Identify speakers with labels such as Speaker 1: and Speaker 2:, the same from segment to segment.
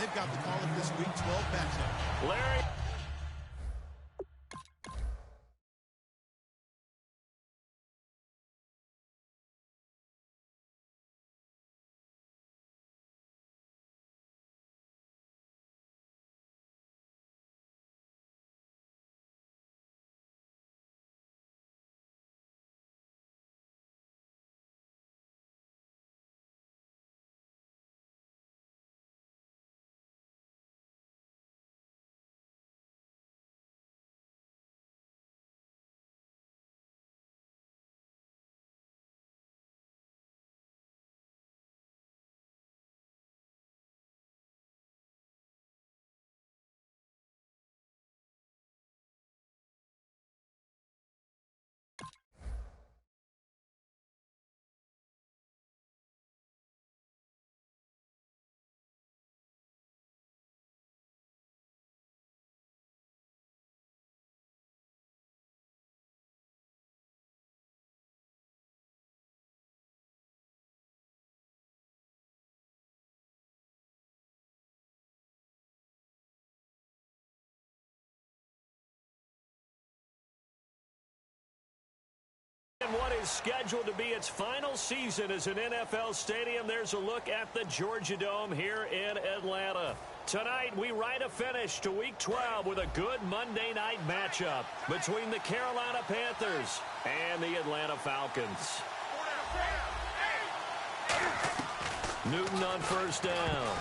Speaker 1: They've got the call of this Week 12 matchup.
Speaker 2: Larry. And what is scheduled to be its final season as an NFL stadium, there's a look at the Georgia Dome here in Atlanta. Tonight, we write a finish to Week 12 with a good Monday night matchup between the Carolina Panthers and the Atlanta Falcons. Newton on first down.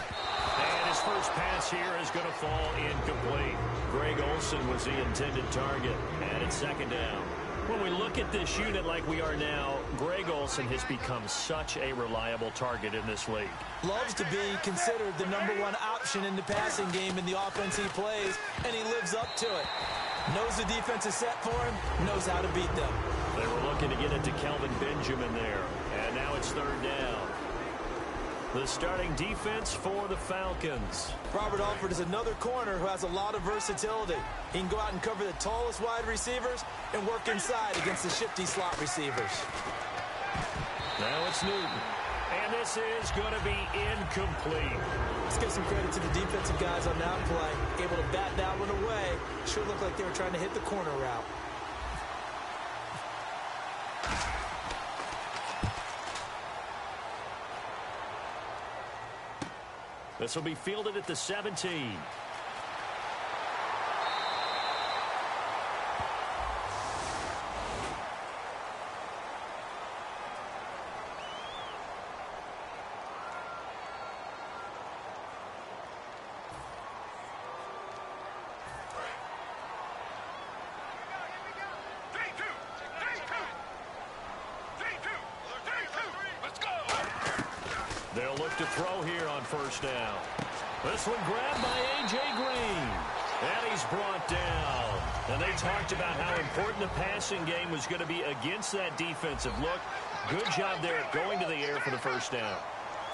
Speaker 2: And his first pass here is going to fall incomplete. Greg Olsen was the intended target, and it's second down. When we look at this unit like we are now, Greg Olsen has become such a reliable target in this league.
Speaker 3: Loves to be considered the #1 option in the passing game in the offense he plays, and he lives up to it. Knows the defense is set for him, knows how to beat them.
Speaker 2: They were looking to get it to Kelvin Benjamin there, and now it's third down. The starting defense for the Falcons.
Speaker 3: Robert Alford is another corner who has a lot of versatility. He can go out and cover the tallest wide receivers and work inside against the shifty slot receivers.
Speaker 2: Now it's Newton. And this is going to be incomplete.
Speaker 3: Let's give some credit to the defensive guys on that play. Able to bat that one away. Sure looked like they were trying to hit the corner route.
Speaker 2: This will be fielded at the 17. They'll look to throw here on first down. This one grabbed by A.J. Green. And he's brought down. And they talked about how important the passing game was going to be against that defensive look. Good job there going to the air for the first down.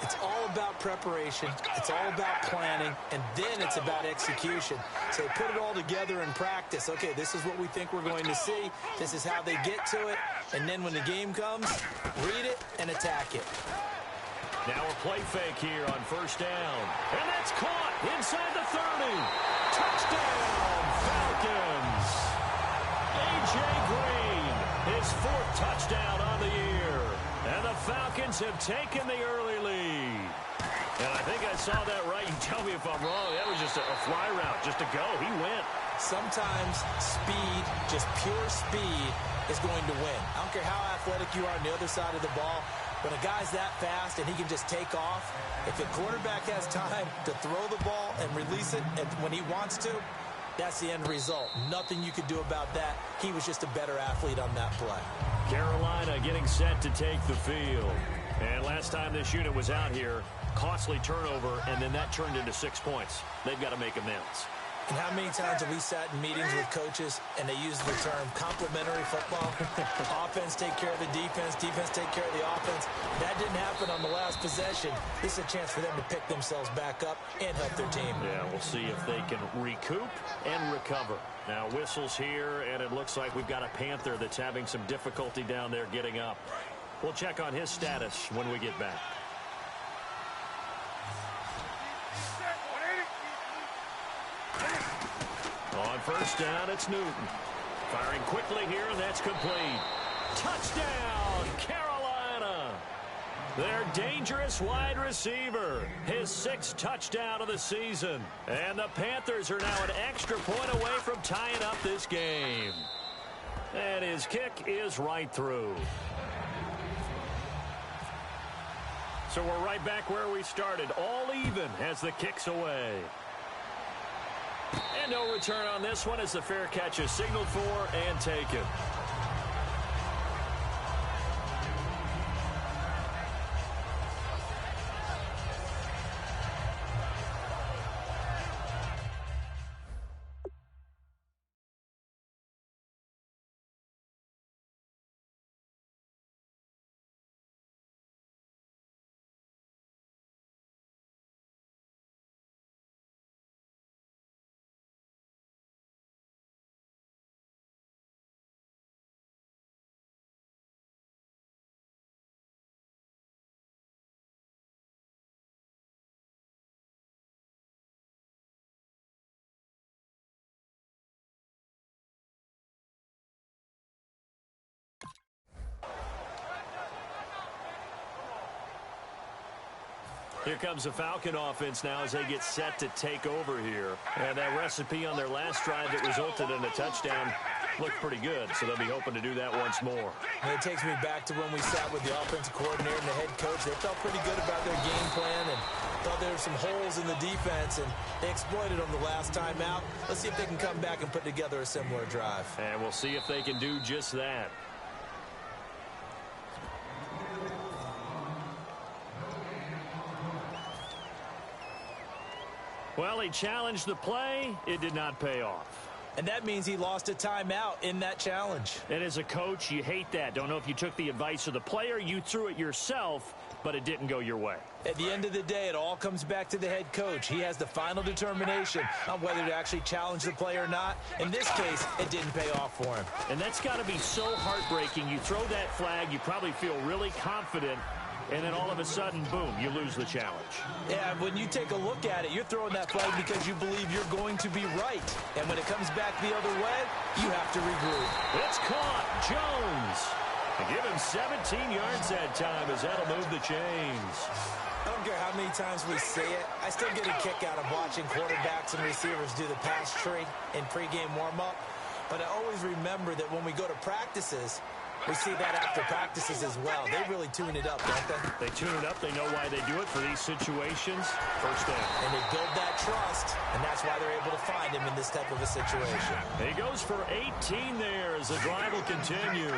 Speaker 3: It's all about preparation. It's all about planning. And then it's about execution. So they put it all together in practice. Okay, this is what we think we're going to see. This is how they get to it. And then when the game comes, read it and attack it.
Speaker 2: Now a play fake here on first down. And that's caught inside the 30. Touchdown, Falcons. A.J. Green, his 4th touchdown on the year. And the Falcons have taken the early lead. And I think I saw that right. You tell me if I'm wrong. That was just a fly route, just to go. He went.
Speaker 3: Sometimes speed, just pure speed, is going to win. I don't care how athletic you are on the other side of the ball. When a guy's that fast and he can just take off, if the quarterback has time to throw the ball and release it when he wants to, that's the end result. Nothing you could do about that. He was just a better athlete on that play.
Speaker 2: Carolina getting set to take the field. And last time this unit was out here, costly turnover, and then that turned into 6 points. They've got to make amends.
Speaker 3: And how many times have we sat in meetings with coaches and they use the term complementary football? Offense take care of the defense, defense take care of the offense. That didn't happen on the last possession. This is a chance for them to pick themselves back up and help their team.
Speaker 2: Yeah, we'll see if they can recoup and recover. Now whistles here, and it looks like we've got a Panther that's having some difficulty down there getting up. We'll check on his status when we get back. first down, it's Newton. Firing quickly here, and that's complete. Touchdown, Carolina! Their dangerous wide receiver, his 6th touchdown of the season. And the Panthers are now an extra point away from tying up this game. And his kick is right through. So we're right back where we started, all even as the kick's away. And no return on this one as the fair catch is signaled for and taken. Here comes the Falcon offense now as they get set to take over here. And that recipe on their last drive that resulted in a touchdown looked pretty good, so they'll be hoping to do that once more.
Speaker 3: And it takes me back to when we sat with the offensive coordinator and the head coach. They felt pretty good about their game plan and thought there were some holes in the defense, and they exploited them the last time out. Let's see if they can come back and put together a similar drive.
Speaker 2: And we'll see if they can do just that. Well, he challenged the play. It did not pay off.
Speaker 3: And that means he lost a timeout in that challenge.
Speaker 2: And as a coach, you hate that. Don't know if you took the advice of the player, you threw it yourself, but it didn't go your way.
Speaker 3: At the end of the day, it all comes back to the head coach. He has the final determination on whether to actually challenge the play or not. In this case, it didn't pay off for him.
Speaker 2: And that's got to be so heartbreaking. You throw that flag, you probably feel really confident, and then all of a sudden, boom, you lose the challenge.
Speaker 3: Yeah, when you take a look at it, you're throwing that flag because you believe you're going to be right. And when it comes back the other way, you have to regroup.
Speaker 2: It's caught. Jones. They give him 17 yards that time as that'll move the chains.
Speaker 3: I don't care how many times we see it. I still get a kick out of watching quarterbacks and receivers do the pass tree in pregame warm-up. But I always remember that when we go to practices, we see that after practices as well. They really tune it up, don't they?
Speaker 2: They tune it up. They know why they do it for these situations. First down.
Speaker 3: And they build that trust, and that's why they're able to find him in this type of a situation.
Speaker 2: He goes for 18 there as the drive will continue.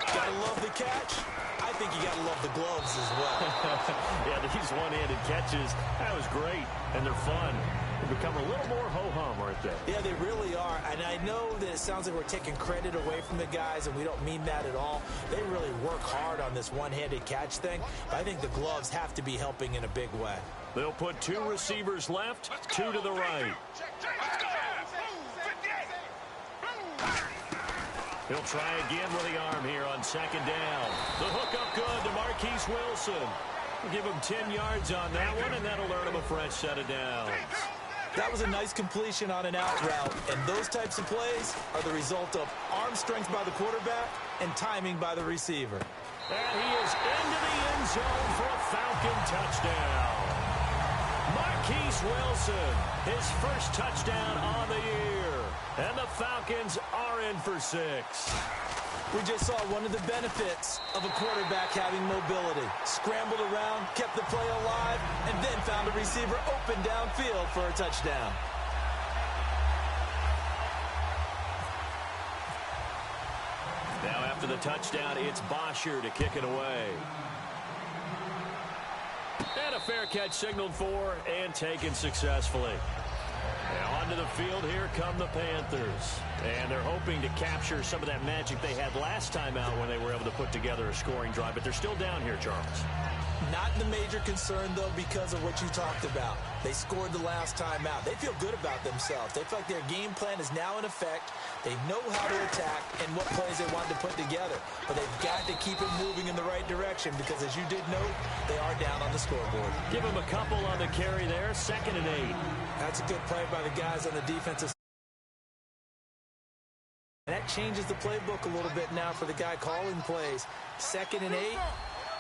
Speaker 3: Gotta love the catch. I think you gotta love the gloves as well.
Speaker 2: Yeah, these one-handed catches, that was great, and they're fun. They become a little more ho-hum, aren't they?
Speaker 3: Yeah, they really are. And I know that it sounds like we're taking credit away from the guys, and we don't mean that at all. They really work hard on this one-handed catch thing. But I think the gloves have to be helping in a big way.
Speaker 2: They'll put 2 receivers left, 2 to the right. He'll try again with the arm here on second down. The hook up good to Marquise Wilson. We'll give him 10 yards on that one, and that'll earn him a fresh set of downs.
Speaker 3: That was a nice completion on an out route, and those types of plays are the result of arm strength by the quarterback and timing by the receiver.
Speaker 2: And he is into the end zone for a Falcon touchdown. Marquise Wilson, his first touchdown on the year. And the Falcons are in for 6.
Speaker 3: We just saw one of the benefits of a quarterback having mobility. Scrambled around, kept the play alive, and then found a receiver open downfield for a touchdown.
Speaker 2: Now after the touchdown, it's Bosher to kick it away. And a fair catch signaled for and taken successfully. Now onto the field, here come the Panthers. And they're hoping to capture some of that magic they had last time out when they were able to put together a scoring drive. But they're still down here, Charles.
Speaker 3: Not the major concern, though, because of what you talked about. They scored the last time out. They feel good about themselves. They feel like their game plan is now in effect. They know how to attack and what plays they want to put together. But they've got to keep it moving in the right direction because, as you did note, they are down on the scoreboard.
Speaker 2: Give them a couple on the carry there, 2nd and 8.
Speaker 3: That's a good play by the guys on the defensive side. that changes the playbook a little bit now for the guy calling plays. 2nd and 8.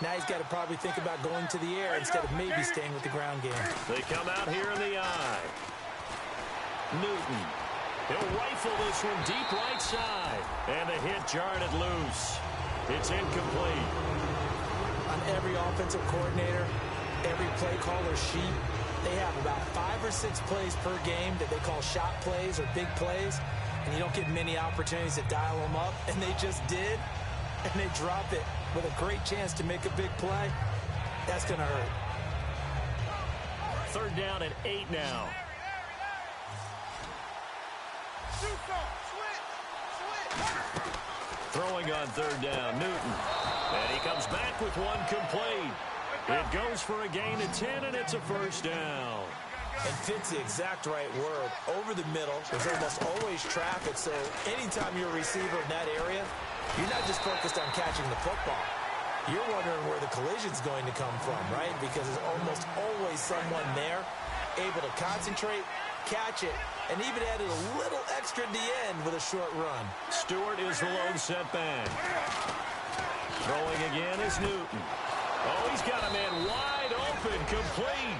Speaker 3: Now he's got to probably think about going to the air instead of maybe staying with the ground game.
Speaker 2: They come out here in the eye. Newton. He'll rifle this one deep right side. And the hit jarred it loose. It's incomplete.
Speaker 3: On every offensive coordinator, every play caller sheet, they have about 5 or 6 plays per game that they call shot plays or big plays, and you don't get many opportunities to dial them up, and they just did, and they drop it with a great chance to make a big play. That's going to hurt.
Speaker 2: 3rd down and 8 now. Throwing on 3rd down, Newton. And he comes back with one complete. It goes for a gain of 10, and it's a 1st down.
Speaker 3: And fits the exact right word. Over the middle, there's almost always traffic, so anytime you're a receiver in that area, you're not just focused on catching the football. You're wondering where the collision's going to come from, right? Because there's almost always someone there able to concentrate, catch it, and even added a little extra at the end with a short run.
Speaker 2: Stewart is the lone setback. Throwing again is Newton. Oh, he's got a man wide open, complete.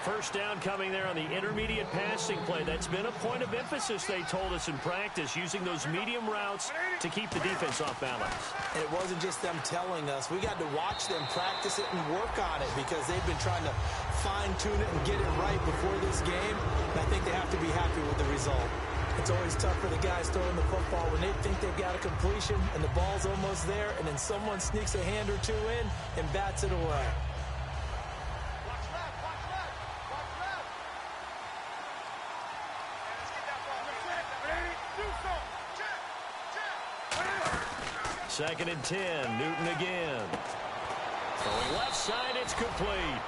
Speaker 2: 1st down coming there on the intermediate passing play. That's been a point of emphasis, they told us in practice, using those medium routes to keep the defense off balance.
Speaker 3: And it wasn't just them telling us. We got to watch them practice it and work on it because they've been trying to fine-tune it and get it right before this game. And I think they have to be happy with the result. It's always tough for the guys throwing the football when they think they've got a completion and the ball's almost there, and then someone sneaks a hand or two in and bats it away.
Speaker 2: Second and 10, Newton again. Throwing left side, it's complete.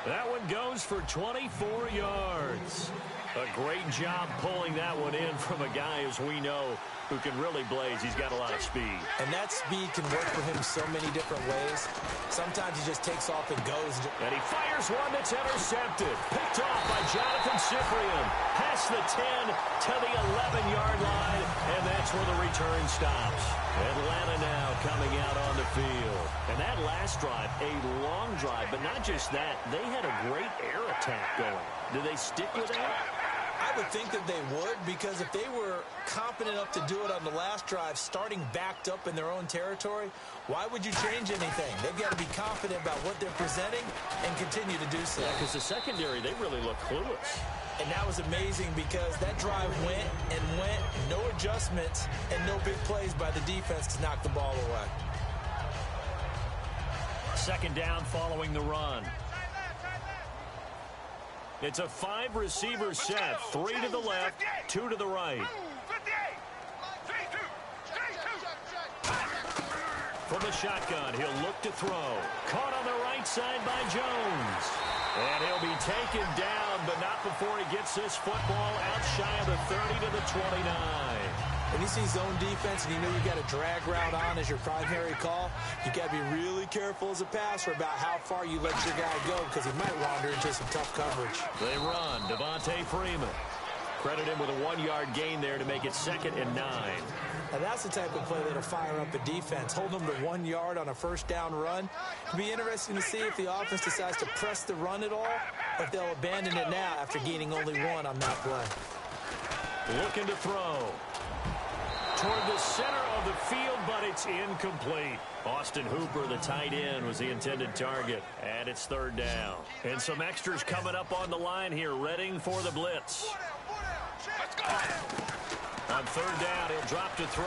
Speaker 2: That one goes for 24 yards. A great job pulling that one in from a guy, as we know, who can really blaze. He's got a lot of speed.
Speaker 3: And that speed can work for him so many different ways. Sometimes he just takes off and goes.
Speaker 2: And he fires one that's intercepted. Picked off by Jonathan Cyprian. Past the 10 to the 11-yard line, and that's where the return stops. Atlanta now coming out on the field. And that last drive, a long drive, but not just that. They had a great air attack going. Do they stick with that?
Speaker 3: I would think that they would, because if they were competent enough to do it on the last drive, starting backed up in their own territory, why would you change anything? They've got to be confident about what they're presenting and continue to do so.
Speaker 2: Yeah, because the secondary, they really look clueless.
Speaker 3: And that was amazing because that drive went and went, no adjustments, and no big plays by the defense to knock the ball away.
Speaker 2: 2nd down following the run. It's a 5-receiver set. 3 to the left, 2 to the right. From the shotgun, he'll look to throw. Caught on the right side by Jones. And he'll be taken down, but not before he gets this football out shy of the 30 to the 29.
Speaker 3: When you see zone defense and you know you got a drag route on as your primary call, you got to be really careful as a passer about how far you let your guy go because he might wander into some tough coverage.
Speaker 2: They run. Devontae Freeman. Credit him with a 1-yard gain there to make it 2nd and 9.
Speaker 3: Now that's the type of play that'll fire up a defense. Hold them to 1 yard on a 1st down run. It'll be interesting to see if the offense decides to press the run at all or if they'll abandon it now after gaining only 1 on that play.
Speaker 2: Looking to throw. Toward the center of the field, but it's incomplete. Austin Hooper, the tight end, was the intended target. And it's 3rd down. And some extras coming up on the line here, readying for the blitz. On 3rd down, he'll drop to throw.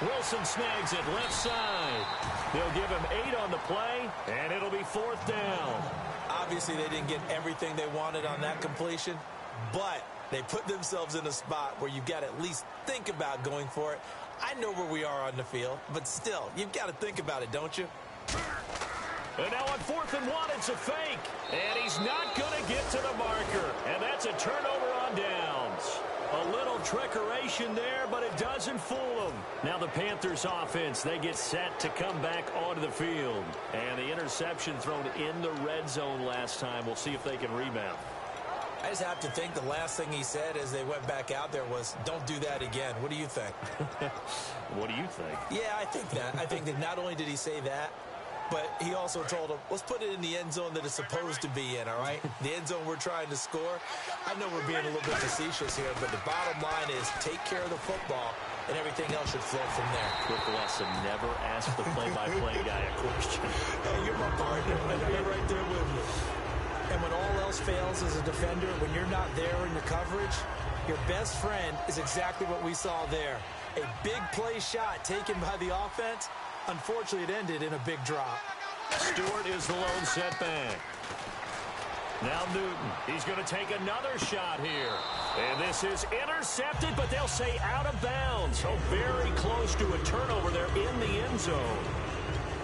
Speaker 2: Wilson snags it left side. They'll give him 8 on the play, and it'll be 4th down.
Speaker 3: Obviously, they didn't get everything they wanted on that completion, but they put themselves in a spot where you've got to at least think about going for it. I know where we are on the field, but still, you've got to think about it, don't you?
Speaker 2: And now on 4th and 1, it's a fake. And he's not going to get to the marker. And that's a turnover on downs. A little trickeration there, but it doesn't fool them. Now the Panthers offense, they get set to come back onto the field. And the interception thrown in the red zone last time. We'll see if they can rebound.
Speaker 3: I just have to think the last thing he said as they went back out there was, don't do that again. What do you think?
Speaker 2: What do you think?
Speaker 3: Yeah, I think that. I think that not only did he say that, but he also told him, let's put it in the end zone that it's supposed to be in, all right? The end zone we're trying to score. I know we're being a little bit facetious here, but the bottom line is take care of the football, and everything else should flow from there.
Speaker 2: Quick lesson, never ask the play-by-play guy a question.
Speaker 3: Hey, you're my partner. I know you're right there with me. And when all else fails as a defender, when you're not there in the coverage, your best friend is exactly what we saw there. A big play shot taken by the offense. Unfortunately, it ended in a big drop.
Speaker 2: Stewart is the lone setback. Now Newton. He's going to take another shot here. And this is intercepted, but they'll say out of bounds. So very close to a turnover there in the end zone.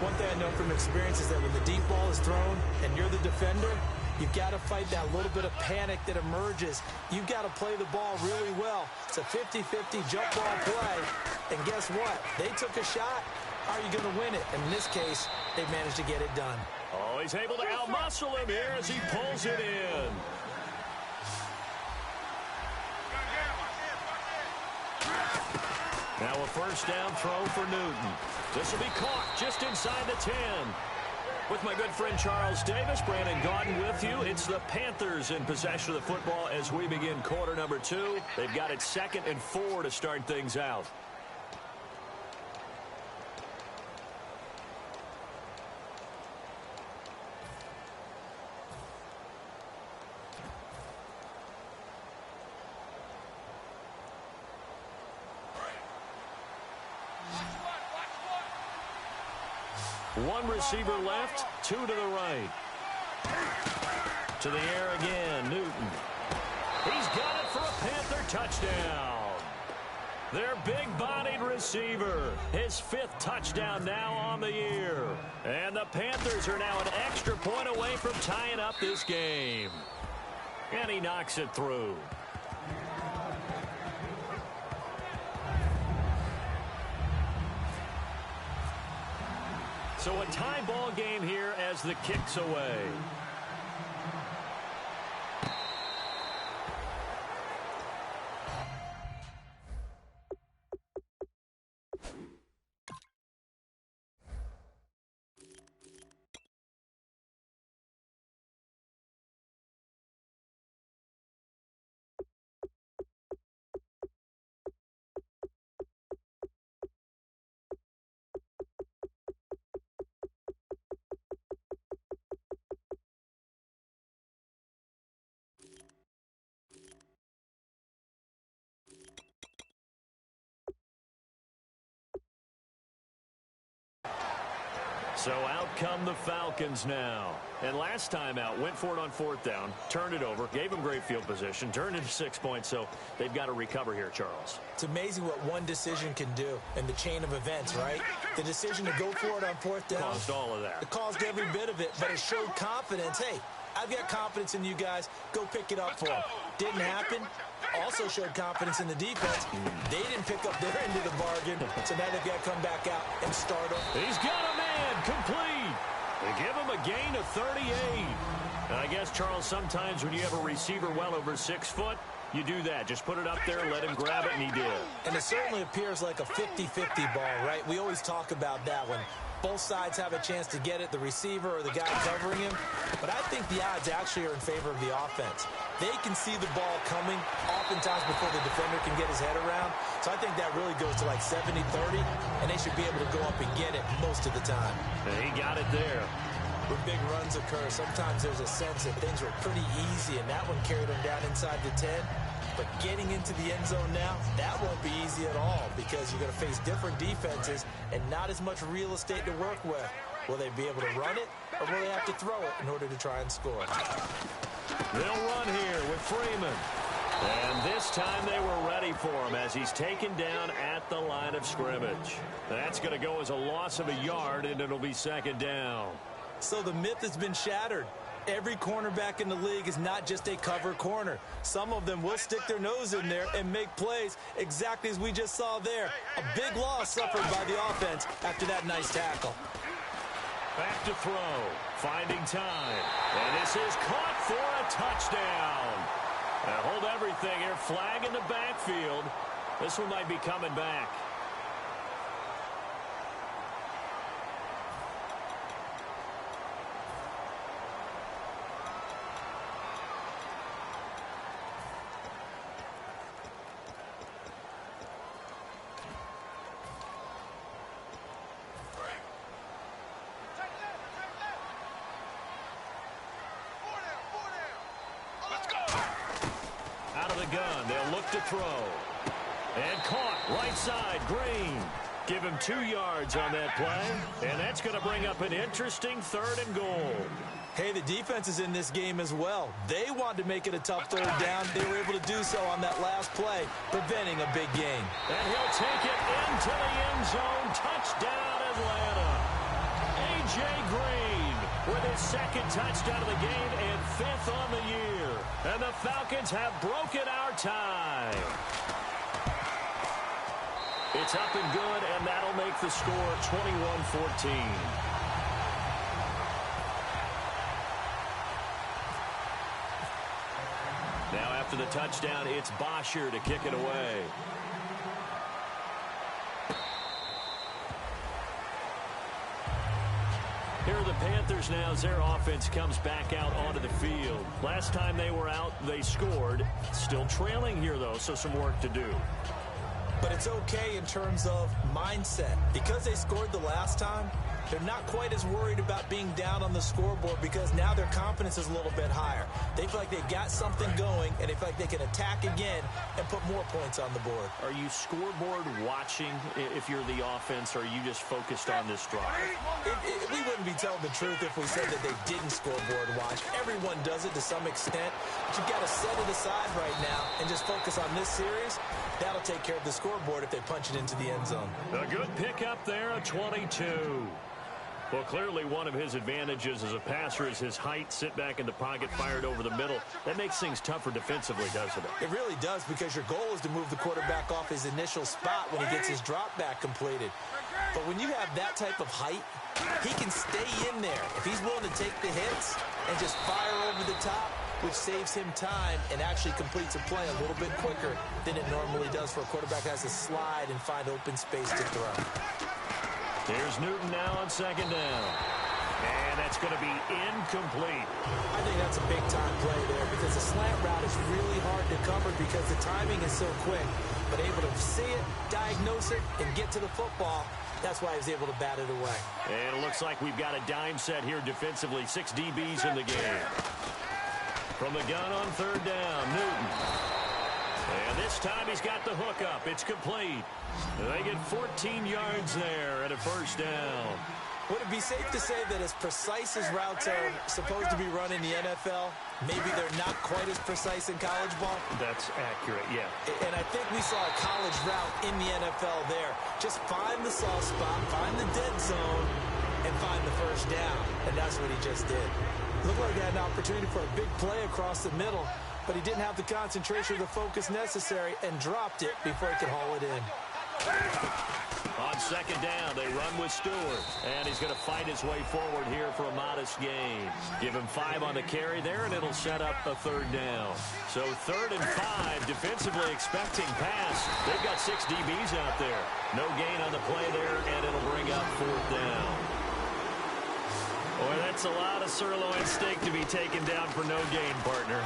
Speaker 3: One thing I know from experience is that when the deep ball is thrown and you're the defender, you've got to fight that little bit of panic that emerges. You've got to play the ball really well. It's a 50-50 jump ball play. And guess what? They took a shot. How are you going to win it? And in this case, they managed to get it done.
Speaker 2: Oh, he's able to outmuscle him here as he pulls it in. Now a first down throw for Newton. This will be caught just inside the 10. With my good friend Charles Davis, Brandon Gaudin with you. It's the Panthers in possession of the football as we begin quarter number 2. They've got it 2nd and 4 to start things out. One receiver left, 2 to the right. To the air again, Newton. He's got it for a Panther touchdown. Their big-bodied receiver, his 5th touchdown now on the year. And the Panthers are now an extra point away from tying up this game. And he knocks it through. So a tie ball game here as the kick's away. So out come the Falcons now. And last time out, went for it on 4th down, turned it over, gave them great field position, turned it to 6 points, so they've got to recover here, Charles.
Speaker 3: It's amazing what one decision can do in the chain of events, right? The decision to go for it on 4th down.
Speaker 2: Caused all of that.
Speaker 3: It caused every bit of it, but it showed confidence. Hey, I've got confidence in you guys. Go pick it up for them. Didn't happen. Also showed confidence in the defense. They didn't pick up their end of the bargain, so now they've got to come back out and start them.
Speaker 2: He's got a man complete. They give him a gain of 38. And I guess, Charles, sometimes when you have a receiver well over 6 foot, you do that. Just put it up there, let him grab it, and he did.
Speaker 3: And it certainly appears like a 50-50 ball, right? We always talk about that when both sides have a chance to get it, the receiver or the guy covering him. But I think the odds actually are in favor of the offense. They can see the ball coming oftentimes before the defender can get his head around. So I think that really goes to like 70-30, and they should be able to go up and get it most of the time.
Speaker 2: And he got it there.
Speaker 3: When big runs occur, sometimes there's a sense that things were pretty easy, and that one carried them down inside the 10. But getting into the end zone now, that won't be easy at all because you're going to face different defenses and not as much real estate to work with. Will they be able to run it, or will they have to throw it in order to try and score?
Speaker 2: They'll run here with Freeman. And this time they were ready for him as he's taken down at the line of scrimmage. That's going to go as a loss of a yard, and it'll be 2nd down.
Speaker 3: So the myth has been shattered. Every cornerback in the league is not just a cover corner. Some of them will stick their nose in there and make plays exactly as we just saw there. A big loss suffered by the offense after that nice tackle.
Speaker 2: Back to throw, finding time. And this is caught for a touchdown. everything here. Flag in the backfield. This one might be coming back. Out of the gun, they'll look to throw. And caught, right side, Green. Give him 2 yards on that play. And that's going to bring up an interesting 3rd and goal.
Speaker 3: Hey, the defense is in this game as well. They wanted to make it a tough 3rd down. They were able to do so on that last play, preventing a big gain.
Speaker 2: And he'll take it into the end zone. Touchdown, Atlanta. A.J. Green with his 2nd touchdown of the game and 5th on the year. And the Falcons have broken our tie. It's up and good, and that'll make the score 21-14. Now after the touchdown, it's Bosher to kick it away. Here are the Panthers now as their offense comes back out onto the field. Last time they were out, they scored. Still trailing here, though, so some work to do.
Speaker 3: But it's okay in terms of mindset. Because they scored the last time, they're not quite as worried about being down on the scoreboard because now their confidence is a little bit higher. They feel like they've got something going, and they feel like they can attack again and put more points on the board.
Speaker 2: Are you scoreboard watching if you're the offense, or are you just focused on this drive?
Speaker 3: We wouldn't be telling the truth if we said that they didn't scoreboard watch. Everyone does it to some extent. But you've got to set it aside right now and just focus on this series. That'll take care of the scoreboard if they punch it into the end zone.
Speaker 2: A good pickup there, a 22. Well, clearly one of his advantages as a passer is his height. Sit back in the pocket, fired over the middle. That makes things tougher defensively, doesn't it?
Speaker 3: It really does, because your goal is to move the quarterback off his initial spot when he gets his drop back completed. But when you have that type of height, he can stay in there. If he's willing to take the hits and just fire over the top, which saves him time and actually completes a play a little bit quicker than it normally does for a quarterback that has to slide and find open space to throw.
Speaker 2: Here's Newton now on 2nd down. And that's going to be incomplete.
Speaker 3: I think that's a big-time play there because the slant route is really hard to cover because the timing is so quick. But able to see it, diagnose it, and get to the football, that's why he was able to bat it away.
Speaker 2: And it looks like we've got a dime set here defensively. 6 DBs in the game. From the gun on 3rd down, Newton. And this time he's got the hook up. It's complete. They get 14 yards there at a 1st down.
Speaker 3: Would it be safe to say that as precise as routes are supposed to be run in the NFL, maybe they're not quite as precise in college ball?
Speaker 2: That's accurate, yeah.
Speaker 3: And I think we saw a college route in the NFL there. Just find the soft spot, find the dead zone, and find the 1st down. And that's what he just did. Looked like he had an opportunity for a big play across the middle, but he didn't have the concentration or the focus necessary and dropped it before he could haul it in.
Speaker 2: On 2nd down, they run with Stewart, and he's going to fight his way forward here for a modest gain. Give him 5 on the carry there, and it'll set up a 3rd down. So 3rd and 5, defensively expecting pass. They've got 6 DBs out there. No gain on the play there, and it'll bring up 4th down. Boy, that's a lot of sirloin steak to be taken down for no gain, partner.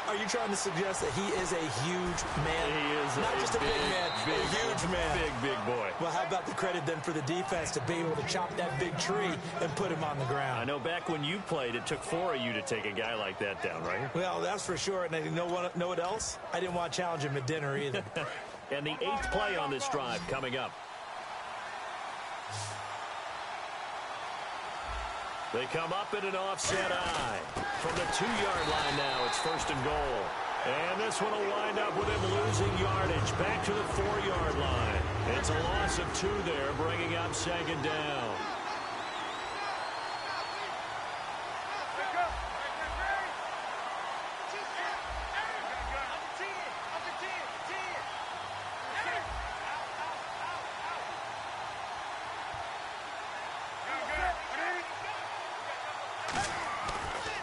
Speaker 3: Are you trying to suggest that he is a huge man?
Speaker 2: He is
Speaker 3: not just a big man,
Speaker 2: big,
Speaker 3: a huge man.
Speaker 2: Big boy.
Speaker 3: Well, how about the credit then for the defense to be able to chop that big tree and put him on the ground?
Speaker 2: I know back when you played, it took 4 of you to take a guy like that down, right?
Speaker 3: Well, that's for sure. And you know what else? I didn't want to challenge him at dinner either.
Speaker 2: And the 8th play on this drive coming up. They come up in an offset eye. From the 2-yard line now, it's 1st and goal. And this one will wind up with him losing yardage back to the 4-yard line. It's a loss of 2 there, bringing up 2nd down.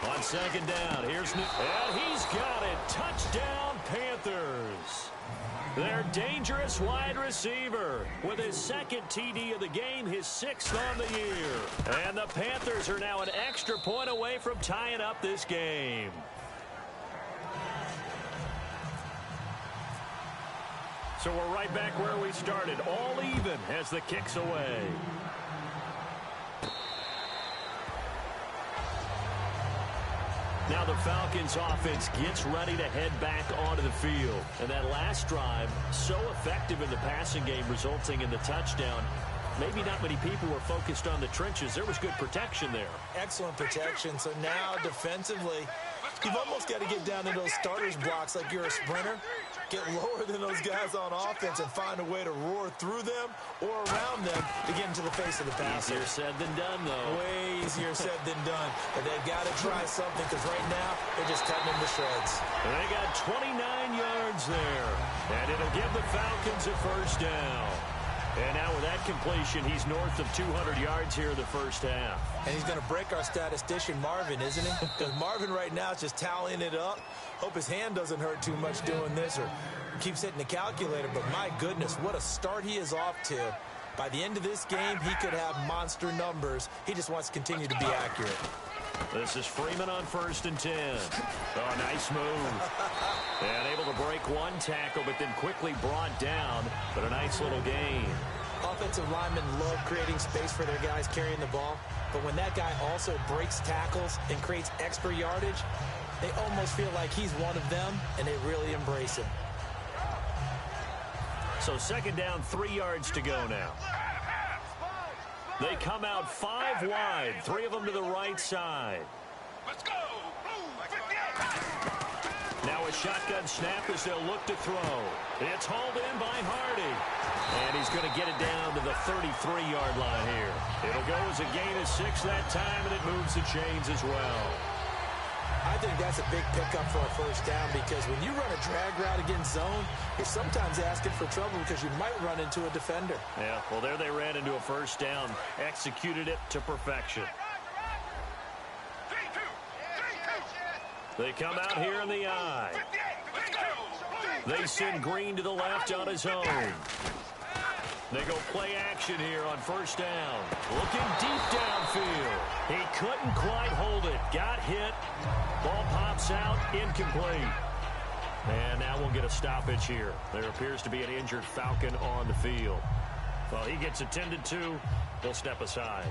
Speaker 2: On On second down, here's Newton. And he's got it. Touchdown, Panthers. Their dangerous wide receiver with his second TD of the game, his 6th on the year. And the Panthers are now an extra point away from tying up this game. So we're right back where we started, all even as the kick's away. Now the Falcons offense gets ready to head back onto the field. And that last drive, so effective in the passing game, resulting in the touchdown. Maybe not many people were focused on the trenches. There was good protection there.
Speaker 3: Excellent protection. So now defensively, you've almost got to get down into those starters blocks like you're a sprinter. Get lower than those guys on offense and find a way to roar through them or around them to get into the face of the passer.
Speaker 2: Easier said than done, though.
Speaker 3: Way easier said than done. But they've got to try something because right now they're just cutting them to shreds.
Speaker 2: And they got 29 yards there. And it'll give the Falcons a first down. And now with that completion, he's north of 200 yards here in the first half.
Speaker 3: And he's going to break our statistician, Marvin, isn't he? Because Marvin right now is just tallying it up. Hope his hand doesn't hurt too much doing this or keeps hitting the calculator. But my goodness, what a start he is off to. By the end of this game, he could have monster numbers. He just wants to continue to be accurate.
Speaker 2: This is Freeman on 1st and 10. Oh, nice move. And able to break one tackle, but then quickly brought down. But a nice little gain.
Speaker 3: Offensive linemen love creating space for their guys carrying the ball. But when that guy also breaks tackles and creates extra yardage, they almost feel like he's one of them, and they really embrace him.
Speaker 2: So second down, 3 yards to go now. They come out 5 wide, 3 of them to the right side.
Speaker 1: Let's go.
Speaker 2: Now a shotgun snap as they'll look to throw. It's hauled in by Hardy. And he's going to get it down to the 33-yard line here. It'll go as a gain of 6 that time, and it moves the chains as well.
Speaker 3: I think that's a big pickup for a first down because when you run a drag route against zone, you're sometimes asking for trouble because you might run into a defender.
Speaker 2: Yeah, well, there they ran into a first down, executed it to perfection. They come out here in the eye. They send Green to the left on his own. They go play action here on first down. Looking deep downfield. He couldn't quite hold it. Got hit. Ball pops out. Incomplete. And now we'll get a stoppage here. There appears to be an injured Falcon on the field. Well, he gets attended to. They'll step aside.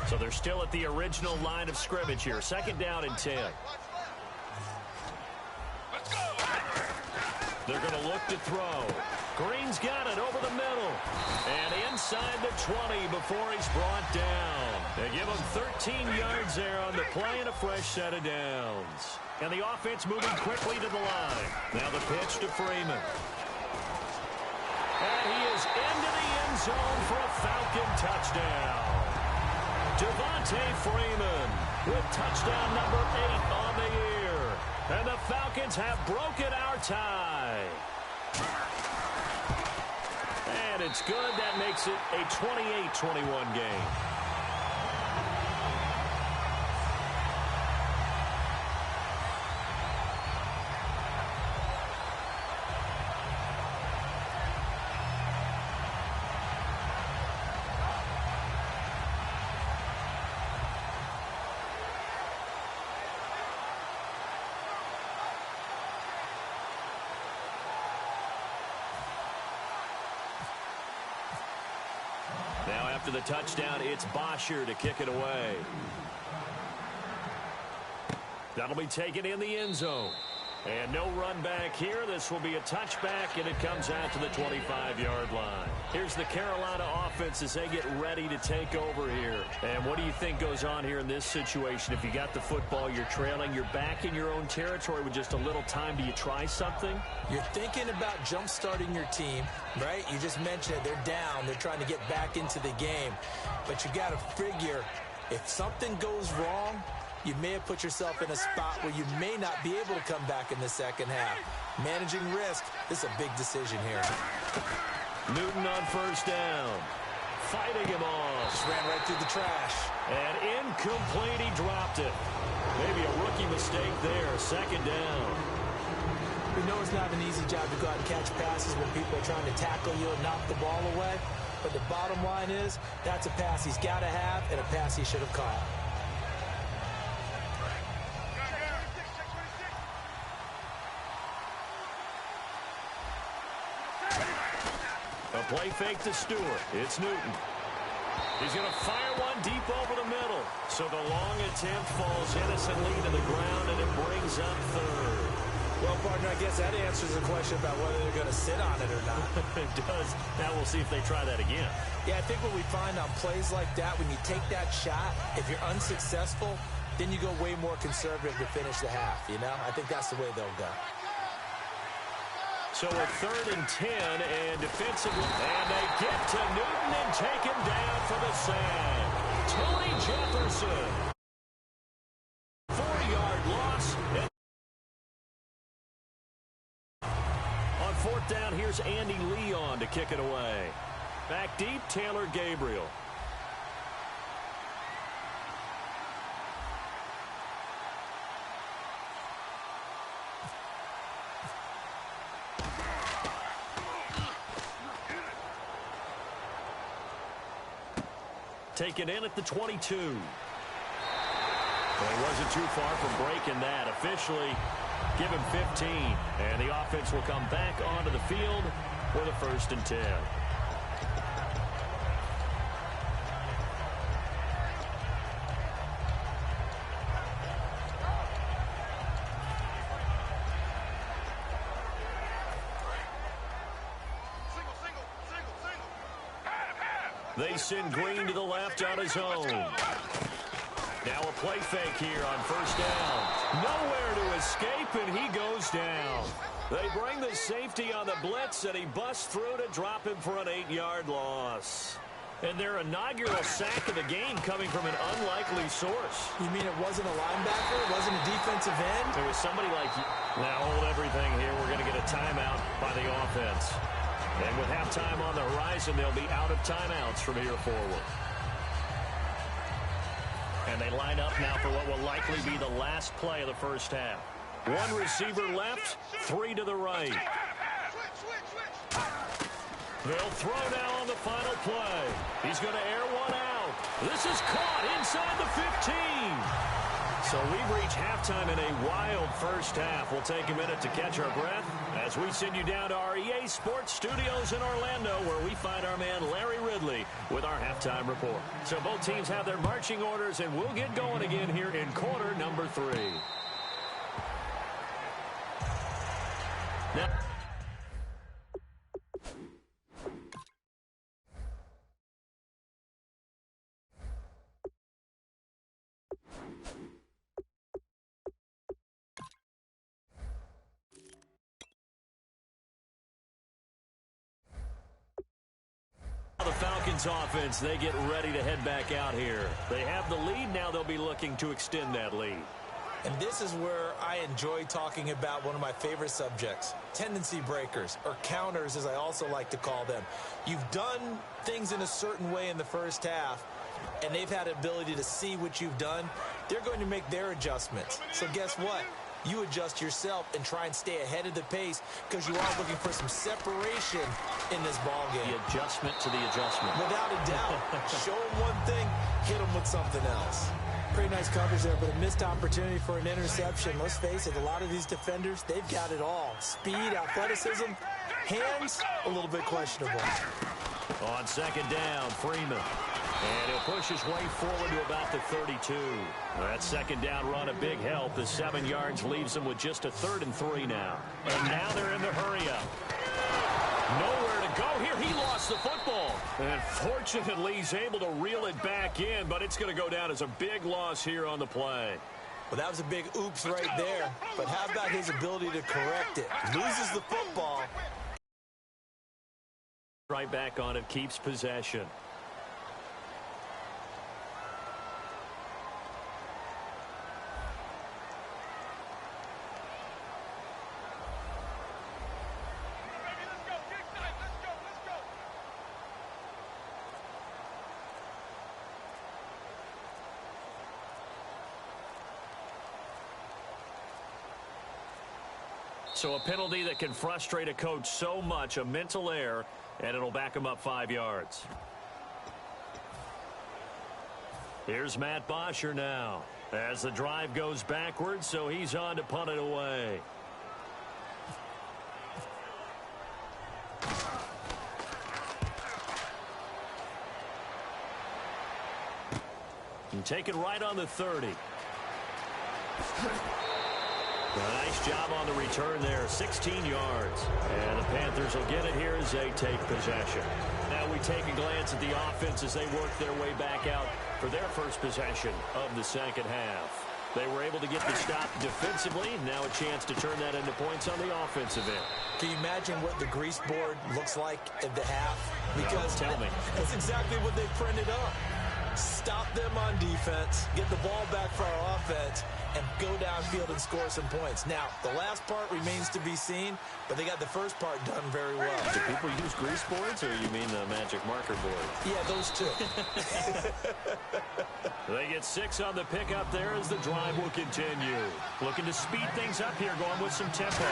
Speaker 2: So they're still at the original line of scrimmage here. Second down and 10. They're going to look to throw. Green's got it over the middle. And inside the 20 before he's brought down. They give him 13 yards there on the play and a fresh set of downs. And the offense moving quickly to the line. Now the pitch to Freeman. And he is into the end zone for a Falcon touchdown. Devontae Freeman with touchdown number 8 on the year. And the Falcons have broken our tie. And it's good. That makes it a 28-21 game. Now after the touchdown, it's Bosher to kick it away. That'll be taken in the end zone. And no run back here. This will be a touchback, and it comes out to the 25-yard line. Here's the Carolina offense as they get ready to take over here. And what do you think goes on here in this situation? If you got the football, you're trailing, you're back in your own territory with just a little time. Do you try something?
Speaker 3: You're thinking about jump-starting your team, right? You just mentioned it. They're down. They're trying to get back into the game. But you got to figure if something goes wrong, you may have put yourself in a spot where you may not be able to come back in the second half. Managing risk, this is a big decision here.
Speaker 2: Newton on first down. Fighting him off.
Speaker 3: Just ran right through the trash.
Speaker 2: And incomplete, he dropped it. Maybe a rookie mistake there, second down.
Speaker 3: We know it's not an easy job to go out and catch passes when people are trying to tackle you and knock the ball away. But the bottom line is, that's a pass he's got to have and a pass he should have caught.
Speaker 2: A play fake to Stewart. It's Newton. He's going to fire one deep over the middle. So the long attempt falls innocently to the ground, and it brings up third.
Speaker 3: Well, partner, I guess that answers the question about whether they're going to sit on it or not.
Speaker 2: It does. Now we'll see if they try that again.
Speaker 3: Yeah, I think what we find on plays like that, when you take that shot, if you're unsuccessful, then you go way more conservative to finish the half, you know? I think that's the way they'll go.
Speaker 2: So a 3rd and 10, and defensively, and they get to Newton and take him down for the sack. Tony Jefferson. 4-yard loss. On 4th down, here's Andy Leon to kick it away. Back deep, Taylor Gabriel. Taken in at the 22. Well, he wasn't too far from breaking that. Officially, give him 15. And the offense will come back onto the field with a 1st and 10. They send Green to the left on his own. Now a play fake here on 1st down. Nowhere to escape, and he goes down. They bring the safety on the blitz, and he busts through to drop him for an 8-yard loss. And their inaugural sack of the game coming from an unlikely source.
Speaker 3: You mean it wasn't a linebacker? It wasn't a defensive end?
Speaker 2: It was somebody like, now hold everything here. We're going to get a timeout by the offense. And with halftime on the horizon, they'll be out of timeouts from here forward. And they line up now for what will likely be the last play of the 1st half. 1 receiver left, 3 to the right. They'll throw now on the final play. He's going to air one out. This is caught inside the 15. So we've reached halftime in a wild 1st half. We'll take a minute to catch our breath as we send you down to our EA Sports Studios in Orlando, where we find our man Larry Ridley with our halftime report. So both teams have their marching orders, and we'll get going again here in quarter number 3. Now, the Falcons offense, they get ready to head back out here. They have the lead. Now they'll be looking to extend that lead.
Speaker 3: And this is where I enjoy talking about one of my favorite subjects, tendency breakers, or counters as I also like to call them. You've done things in a certain way in the 1st half, and they've had the ability to see what you've done. They're going to make their adjustments. So guess what? You adjust yourself and try and stay ahead of the pace because you are looking for some separation in this ball game.
Speaker 2: The adjustment to the adjustment.
Speaker 3: Without a doubt. Show them one thing, hit them with something else. Pretty nice coverage there, but a missed opportunity for an interception. Let's face it, a lot of these defenders, they've got it all. Speed, athleticism, hands, a little bit questionable.
Speaker 2: On 2nd down, Freeman. And he'll push his way forward to about the 32. That 2nd down run, a big help. The 7 yards leaves them with just a 3rd and 3 now. And now they're in the hurry-up. Nowhere to go here. He lost the football. And fortunately, he's able to reel it back in, but it's going to go down as a big loss here on the play.
Speaker 3: Well, that was a big oops right there. But how about his ability to correct it? Loses the football.
Speaker 2: Right back on it, keeps possession. So a penalty that can frustrate a coach so much, a mental error, and it'll back him up 5 yards. Here's Matt Bosher now as the drive goes backwards, so he's on to punt it away. And take it right on the 30. A nice job on the return there, 16 yards. And the Panthers will get it here as they take possession. Now we take a glance at the offense as they work their way back out for their first possession of the second half. They were able to get the stop defensively. Now a chance to turn that into points on the offensive end.
Speaker 3: Can you imagine what the grease board looks like at the half? Because
Speaker 2: tell me.
Speaker 3: That's exactly what they printed up. Stop them on defense, get the ball back for our offense, and go downfield and score some points. Now, the last part remains to be seen, but they got the first part done very well.
Speaker 2: Do people use grease boards, or you mean the magic marker board?
Speaker 3: Yeah, those two.
Speaker 2: They get 6 on the pickup there as the drive will continue. Looking to speed things up here, going with some tempo.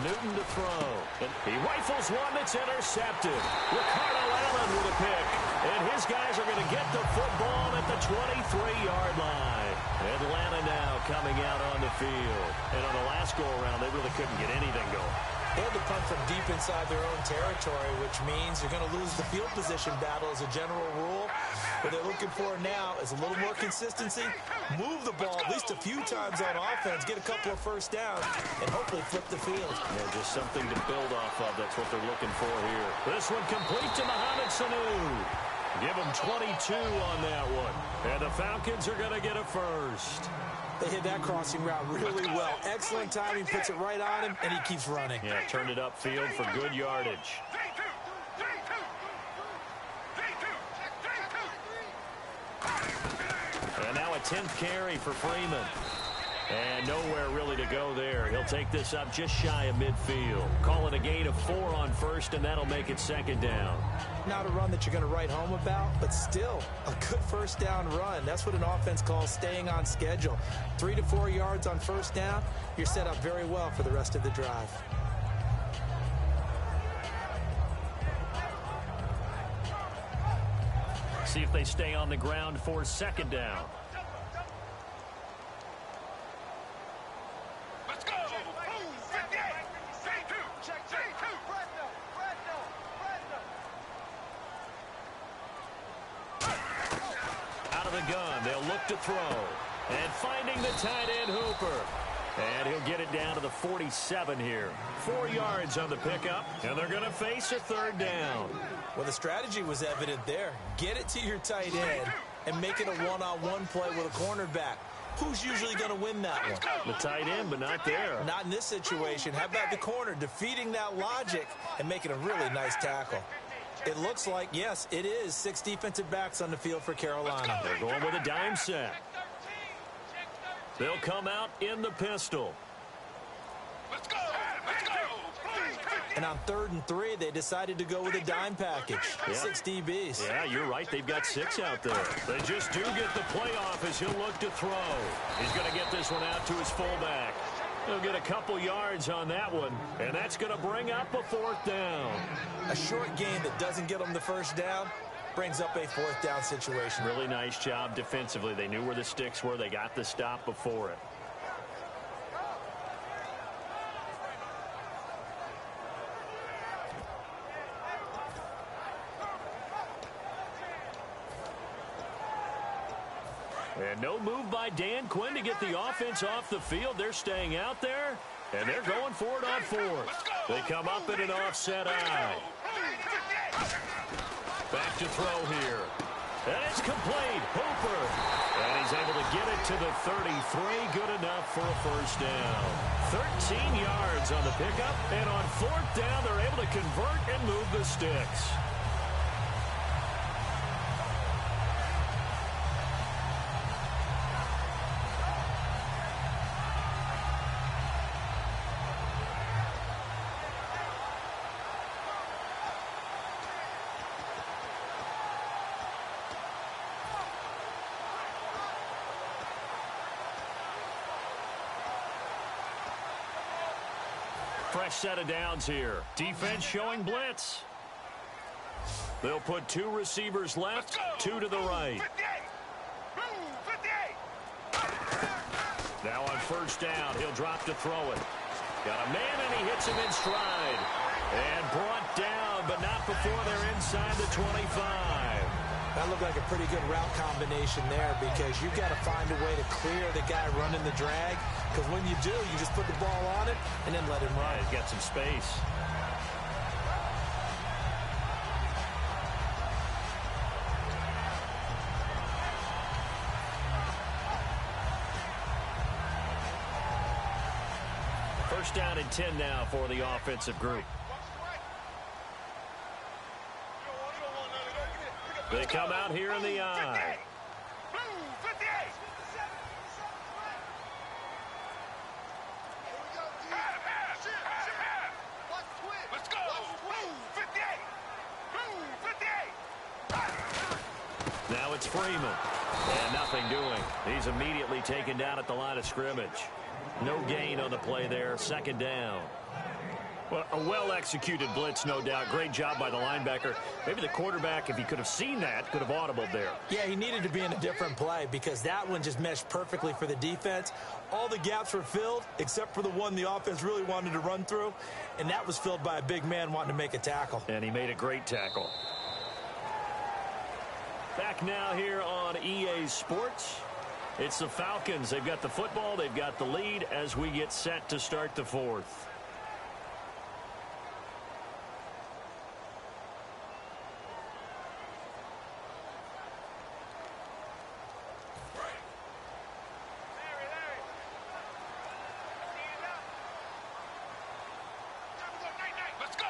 Speaker 2: Newton to throw. And he rifles one that's intercepted. Ricardo Allen with a pick. And his guys are going to get the football at the 23-yard line. Atlanta now coming out on the field. And on the last go-around, they really couldn't get anything going.
Speaker 3: They had to punt from deep inside their own territory, which means you're going to lose the field position battle as a general rule. What they're looking for now is a little more consistency, move the ball at least a few times on offense, get a couple of first downs, and hopefully flip the field.
Speaker 2: Yeah, just something to build off of. That's what they're looking for here. This one complete to Mohamed Sanu. Give him 22 on that one. And the Falcons are going to get a first.
Speaker 3: They hit that crossing route really well. Excellent timing, puts it right on him, and he keeps running.
Speaker 2: Yeah, turned it upfield for good yardage. And now a 10th carry for Freeman. And nowhere really to go there. He'll take this up just shy of midfield. Call it a gain of 4 on first, and that'll make it second down.
Speaker 3: Not a run that you're going to write home about, but still a good first down run. That's what an offense calls staying on schedule. 3 to 4 yards on first down, you're set up very well for the rest of the drive.
Speaker 2: See if they stay on the ground for second down. To throw, and finding the tight end Hooper, and he'll get it down to the 47 here. 4 yards on the pickup, and they're going to face a third down.
Speaker 3: Well, the strategy was evident there. Get it to your tight end and make it a one-on-one play with a cornerback. Who's usually going to win that one?
Speaker 2: The tight end, but not there.
Speaker 3: Not in this situation. How about the corner defeating that logic and making a really nice tackle? It looks like, yes, it is 6 defensive backs on the field for Carolina.
Speaker 2: They're going with a dime set. They'll come out in the pistol.
Speaker 1: Let's go! Let's go!
Speaker 3: And on 3rd and 3, they decided to go with a dime package.
Speaker 2: Yeah.
Speaker 3: 6 DBs.
Speaker 2: Yeah, you're right. They've got 6 out there. They just do get the playoff as he'll look to throw. He's going to get this one out to his fullback. He'll get a couple yards on that one, and that's going to bring up a 4th down.
Speaker 3: A short gain that doesn't get them the first down brings up a 4th down situation.
Speaker 2: Really nice job defensively. They knew where the sticks were. They got the stop before it. And no move by Dan Quinn to get the offense off the field. They're staying out there, and they're going for it on 4th. They come up in an offset eye. Back to throw here. And it's complete. Hooper. And he's able to get it to the 33. Good enough for a first down. 13 yards on the pickup. And on 4th down, they're able to convert and move the sticks. fresh set of downs here. Defense showing blitz. They'll put 2 receivers left, 2 to the right.
Speaker 1: 58.
Speaker 2: Now on first down, he'll drop to throw it. Got a man, and he hits him in stride. And brought down, but not before they're inside the 25.
Speaker 3: That looked like a pretty good route combination there because you've got to find a way to clear the guy running the drag. Because when you do, you just put the ball on it and then let him run.
Speaker 2: Yeah, he's got some space. First down and 10 now for the offensive group. They come out here in the I.
Speaker 1: Let's go. 58.
Speaker 2: Now it's Freeman. And nothing doing. He's immediately taken down at the line of scrimmage. No gain on the play there. Second down. Well, a well-executed blitz, no doubt. Great job by the linebacker. Maybe the quarterback, if he could have seen that, could have audibled there.
Speaker 3: Yeah, he needed to be in a different play because that one just meshed perfectly for the defense. All the gaps were filled except for the one the offense really wanted to run through, and that was filled by a big man wanting to make a tackle.
Speaker 2: And he made a great tackle. Back now here on EA Sports. It's the Falcons. They've got the football. They've got the lead as we get set to start the fourth.
Speaker 1: Let's go.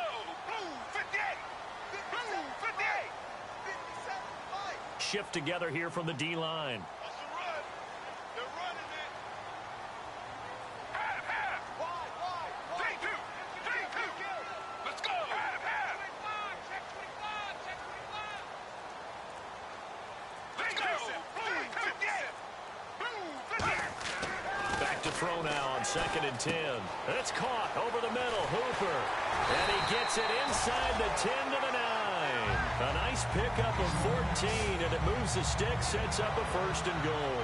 Speaker 1: 58. 58.
Speaker 2: Shift together here from the D-line.
Speaker 1: That's a run. They're running it. Half. Take two. Let's go. Half. Let's go. 58.
Speaker 2: Back to throw now on 2nd and 10. It's caught over the middle. Hooper. And he gets it inside the 10 to the 9. A nice pickup of 14, and it moves the stick, sets up a 1st and goal.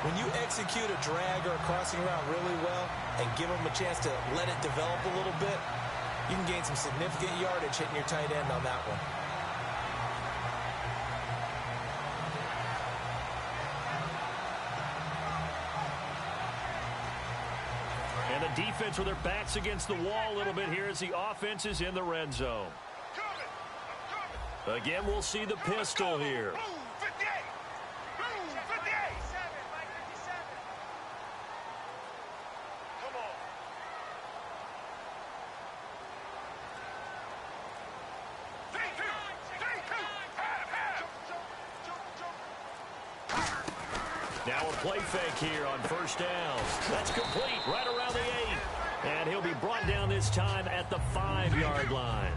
Speaker 3: When you execute a drag or a crossing route really well and give them a chance to let it develop a little bit, you can gain some significant yardage hitting your tight end on that one.
Speaker 2: And the defense with their backs against the wall a little bit here as the offense is in the red zone. Again, we'll see the pistol here.
Speaker 1: 58. Come on.
Speaker 2: Now a play fake here on first down. That's complete right around the 8. And he'll be brought down this time at the 5-yard line.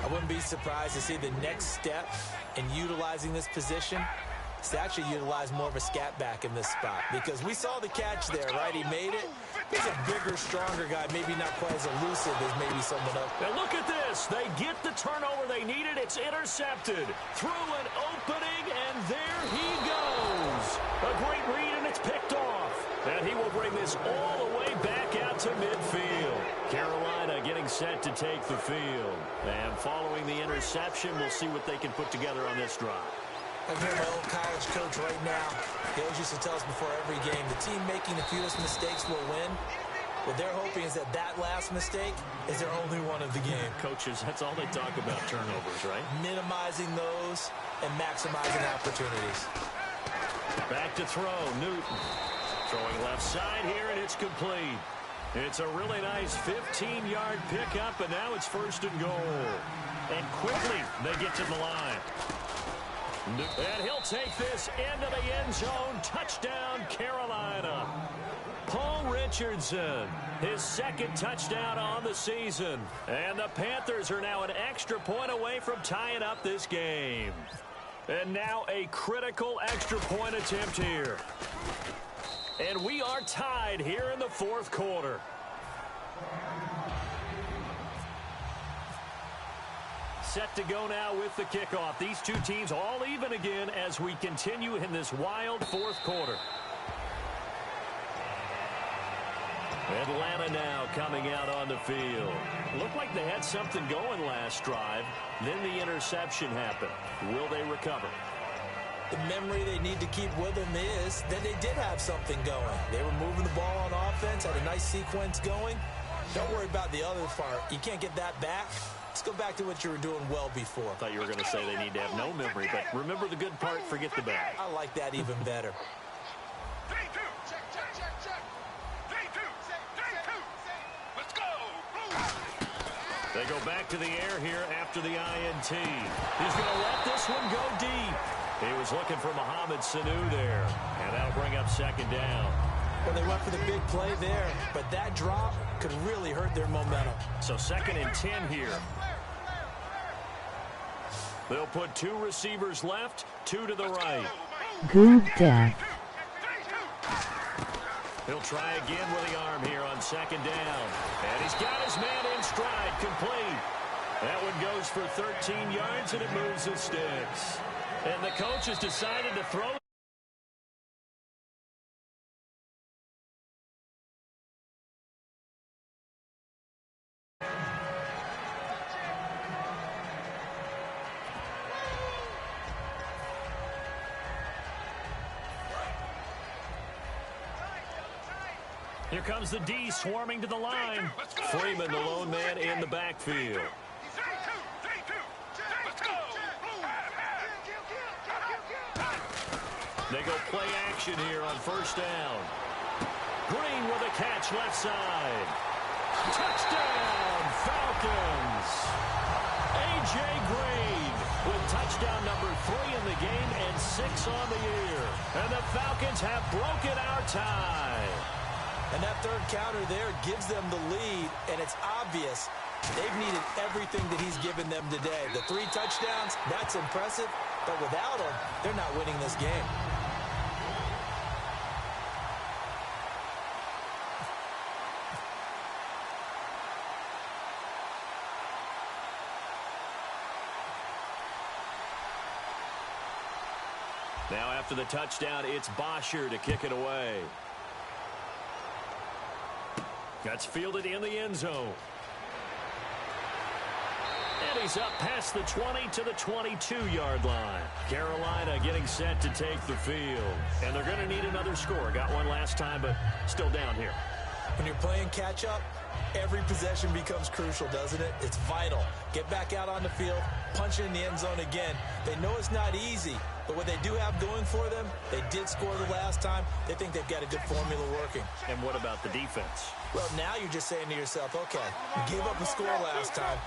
Speaker 3: I wouldn't be surprised to see the next step in utilizing this position is to actually utilize more of a scat back in this spot. Because we saw the catch there, right? He made it. He's a bigger, stronger guy, maybe not quite as elusive as maybe someone else.
Speaker 2: Now look at this. They get the turnover they needed. It's intercepted. Through an opening, and there he goes. A great read, and it's picked off. And he will bring this all the way back out to midfield. Carolina getting set to take the field. And following the interception, we'll see what they can put together on this drive.
Speaker 3: I hear my old college coach right now. He always used to tell us before every game, the team making the fewest mistakes will win. What they're hoping is that last mistake is their only one of the game.
Speaker 2: Coaches, that's all they talk about, turnovers, right?
Speaker 3: Minimizing those and maximizing opportunities.
Speaker 2: Back to throw, Newton. Throwing left side here, and it's complete. It's a really nice 15-yard pickup, and now it's 1st and goal. And quickly, they get to the line. And he'll take this into the end zone. Touchdown, Carolina. Paul Richardson, his 2nd touchdown on the season. And the Panthers are now an extra point away from tying up this game. And now a critical extra point attempt here. And we are tied here in the 4th quarter. set to go now with the kickoff. These two teams all even again as we continue in this wild fourth quarter. Atlanta now coming out on the field. Looked like they had something going last drive. Then the interception happened. Will they recover?
Speaker 3: The memory they need to keep with them is that they did have something going. They were moving the ball on offense, had a nice sequence going. Don't worry about the other part. You can't get that back. Let's go back to what you were doing well before.
Speaker 2: I thought you were going to say they need to have no memory, but remember the good part, forget the bad.
Speaker 3: I like that even better.
Speaker 2: They go back to the air here after the INT. He's going to let this one go deep. He was looking for Mohamed Sanu there, and that'll bring up second down.
Speaker 3: Well, they went for the big play there, but that drop could really hurt their momentum.
Speaker 2: So 2nd and 10 here. They'll put 2 receivers left, 2 to the right.
Speaker 4: Good death.
Speaker 2: He'll try again with the arm here on 2nd down. And he's got his man in stride, complete. That one goes for 13 yards, and it moves the sticks. And the coach has decided to throw. Here comes the D swarming to the line. Freeman, the lone man in the backfield. They go play action here on 1st down. Green with a catch left side. Touchdown, Falcons. A.J. Green with touchdown number 3 in the game and 6 on the year. And the Falcons have broken our tie.
Speaker 3: And that 3rd counter there gives them the lead, and it's obvious they've needed everything that he's given them today. The 3 touchdowns, that's impressive, but without him, they're not winning this game.
Speaker 2: Now after the touchdown, it's Bosher to kick it away. That's fielded in the end zone. And he's up past the 20 to the 22-yard line. Carolina getting set to take the field. And they're going to need another score. Got one last time, but still down here.
Speaker 3: When you're playing catch-up, every possession becomes crucial, doesn't it? It's vital. Get back out on the field, punch it in the end zone again. They know it's not easy, but what they do have going for them, they did score the last time. They think they've got a good formula working.
Speaker 2: And what about the defense?
Speaker 3: Well, now you're just saying to yourself, okay, we gave up a score last time.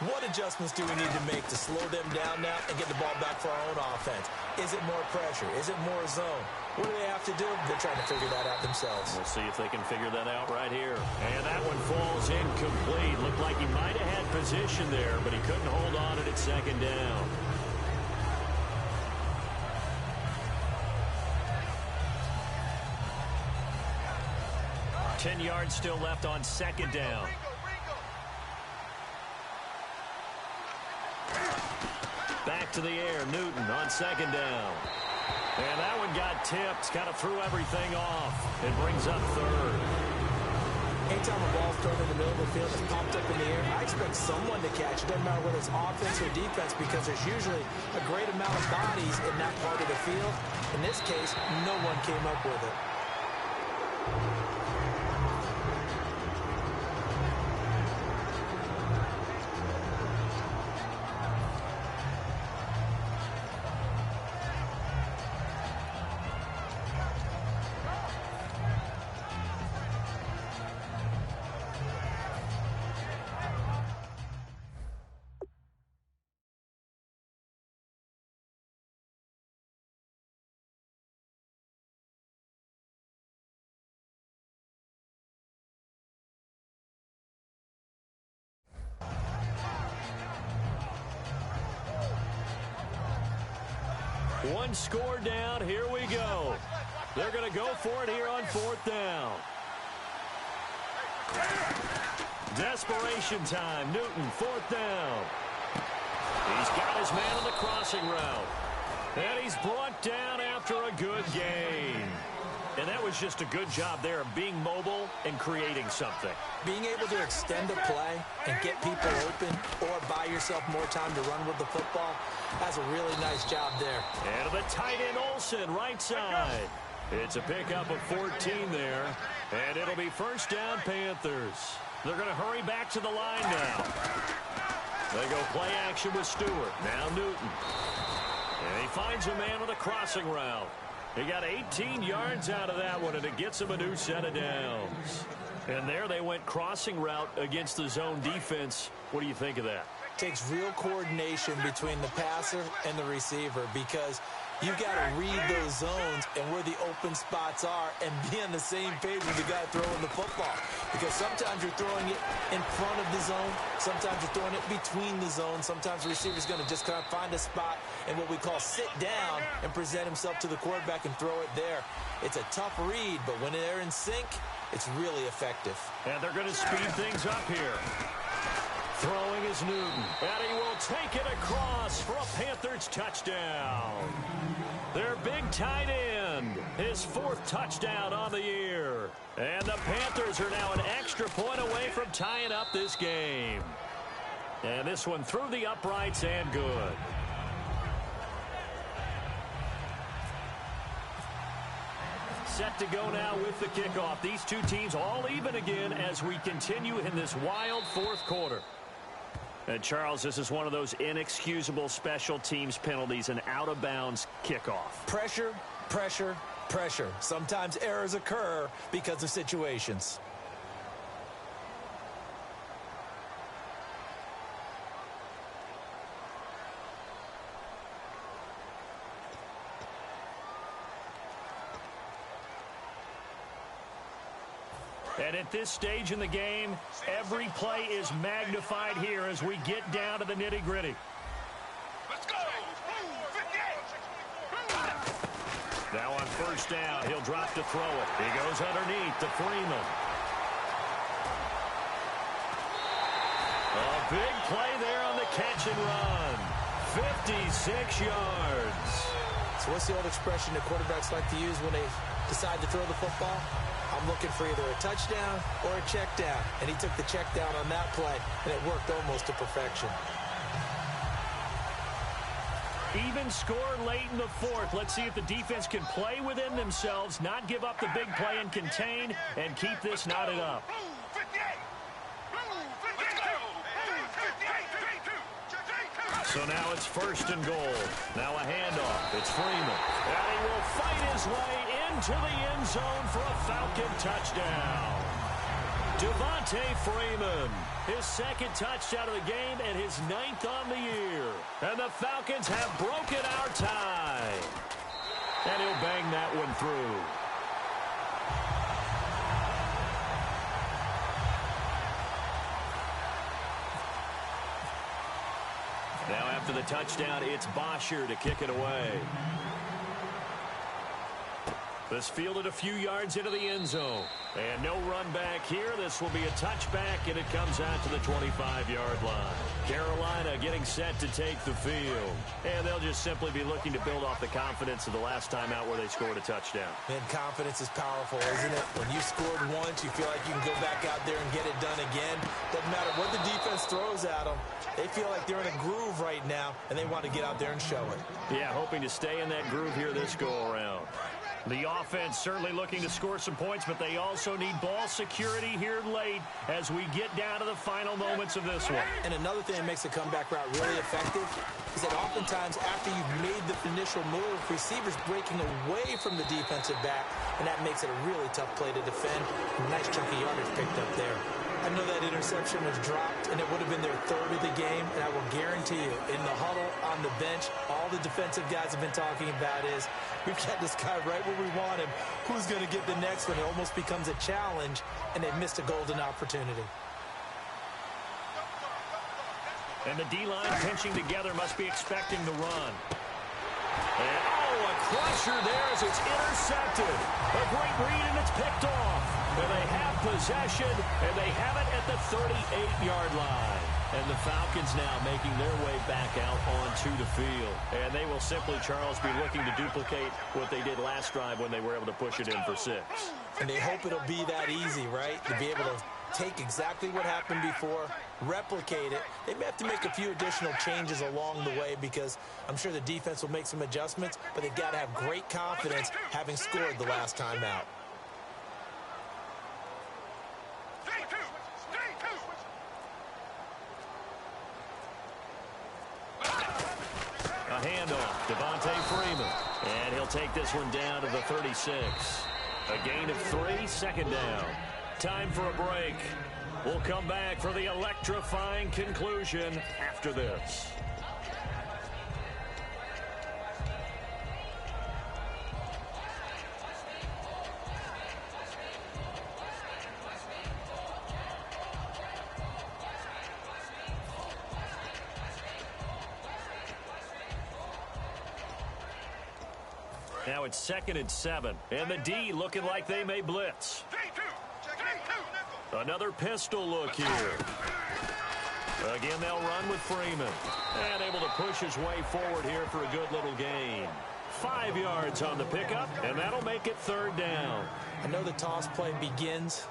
Speaker 3: What adjustments do we need to make to slow them down now and get the ball back for our own offense? Is it more pressure? Is it more zone? What do they have to do? They're trying to figure that out themselves.
Speaker 2: We'll see if they can figure that out right here. And that one falls incomplete. Looked like he might have had position there, but he couldn't hold on it at 2nd down. Ten yards still left on 2nd down. Back to the air, Newton on 2nd down. And that one got tipped, kind of threw everything off. It brings up 3rd.
Speaker 3: Anytime a ball's thrown in the middle of the field, it's popped up in the air, I expect someone to catch it. Doesn't matter whether it's offense or defense, because there's usually a great amount of bodies in that part of the field. In this case, no one came up with it.
Speaker 2: One score down. Here we go. They're going to go for it here on 4th down. Desperation time. Newton, 4th down. He's got his man on the crossing route. And he's brought down after a good gain. And that was just a good job there of being mobile and creating something.
Speaker 3: Being able to extend a play and get people open or buy yourself more time to run with the football, that's a really nice job there.
Speaker 2: And to the tight end Olsen, right side. It's a pickup of 14 there. And it'll be first down Panthers. They're going to hurry back to the line now. They go play action with Stewart. Now Newton. And he finds a man on the crossing route. He got 18 yards out of that one, and it gets him a new set of downs. And there they went crossing route against the zone defense. What do you think of that?
Speaker 3: Takes real coordination between the passer and the receiver because you've got to read those zones and where the open spots are and be on the same page with the guy throwing the football. Because sometimes you're throwing it in front of the zone. Sometimes you're throwing it between the zones. Sometimes the receiver's going to just kind of find a spot and what we call sit down and present himself to the quarterback and throw it there. It's a tough read, but when they're in sync, it's really effective.
Speaker 2: And they're going to speed things up here. Throwing is Newton, and he will take it across for a Panthers touchdown. Their big tight end, his 4th touchdown on the year. And the Panthers are now an extra point away from tying up this game. And this one through the uprights and good. Set to go now with the kickoff. These two teams all even again as we continue in this wild 4th quarter. And Charles, this is one of those inexcusable special teams penalties, an out-of-bounds kickoff.
Speaker 3: Pressure, pressure, pressure. Sometimes errors occur because of situations.
Speaker 2: And at this stage in the game, every play is magnified here as we get down to the nitty-gritty.
Speaker 1: Let's go. 58.
Speaker 2: Now on first down, he'll drop to throw it. He goes underneath to Freeman. A big play there on the catch and run. 56 yards.
Speaker 3: So what's the old expression that quarterbacks like to use when they decide to throw the football? I'm looking for either a touchdown or a check down. And he took the check down on that play, and it worked almost to perfection.
Speaker 2: Even score late in the 4th. Let's see if the defense can play within themselves, not give up the big play and contain, and keep this knotted up.
Speaker 1: 58. Let's go. 58.
Speaker 2: So now it's first and goal. Now a handoff. It's Freeman. And he will fight his way into the end zone for a Falcon touchdown. Devontae Freeman, his 2nd touchdown of the game and his 9th on the year. And the Falcons have broken our tie. And he'll bang that one through. Now after the touchdown, it's Bosher to kick it away. This fielded a few yards into the end zone. And no run back here. This will be a touchback, and it comes out to the 25-yard line. Carolina getting set to take the field. And they'll just simply be looking to build off the confidence of the last time out where they scored a touchdown.
Speaker 3: And confidence is powerful, isn't it? When you scored once, you feel like you can go back out there and get it done again. Doesn't matter what the defense throws at them. They feel like they're in a groove right now, and they want to get out there and show it.
Speaker 2: Yeah, hoping to stay in that groove here this go-around. The offense certainly looking to score some points, but they also need ball security here late as we get down to the final moments of this one.
Speaker 3: And another thing that makes the comeback route really effective is that oftentimes after you've made the initial move, receivers breaking away from the defensive back, and that makes it a really tough play to defend. A nice chunk of yardage picked up there. I know that interception was dropped, and it would have been their 3rd of the game, and I will guarantee you, in the huddle, on the bench, all the defensive guys have been talking about is, we've got this guy right where we want him. Who's going to get the next one? It almost becomes a challenge, and they've missed a golden opportunity.
Speaker 2: And the D-line pinching together must be expecting the run. And, a crusher there as it's intercepted. A great read, and it's picked off. And they have possession, and they have it at the 38-yard line. And the Falcons now making their way back out onto the field. And they will simply, Charles, be looking to duplicate what they did last drive when they were able to push it in for 6.
Speaker 3: And they hope it'll be that easy, right? To be able to take exactly what happened before, replicate it. They may have to make a few additional changes along the way because I'm sure the defense will make some adjustments, but they've got to have great confidence having scored the last time out.
Speaker 2: A handoff, Devontae Freeman. And he'll take this one down to the 36. A gain of 3, second down. Time for a break. We'll come back for the electrifying conclusion after this. Now it's 2nd and 7. And the D looking like they may blitz. Another pistol look here. Again, they'll run with Freeman. And able to push his way forward here for a good little gain. 5 yards on the pickup, and that'll make it 3rd down.
Speaker 3: I know the toss play begins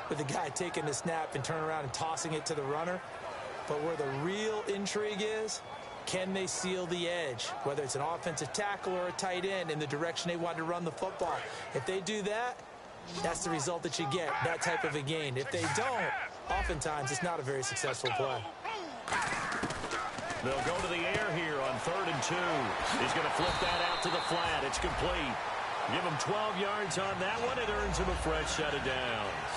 Speaker 3: with the guy taking the snap and turning around and tossing it to the runner. But where the real intrigue is, can they seal the edge, whether it's an offensive tackle or a tight end in the direction they want to run the football? If they do that, that's the result that you get, that type of a gain. If they don't, oftentimes it's not a very successful play.
Speaker 2: They'll go to the air here on 3rd and 2. He's going to flip that out to the flat. It's complete. Give him 12 yards on that one. It earns him a fresh set of downs.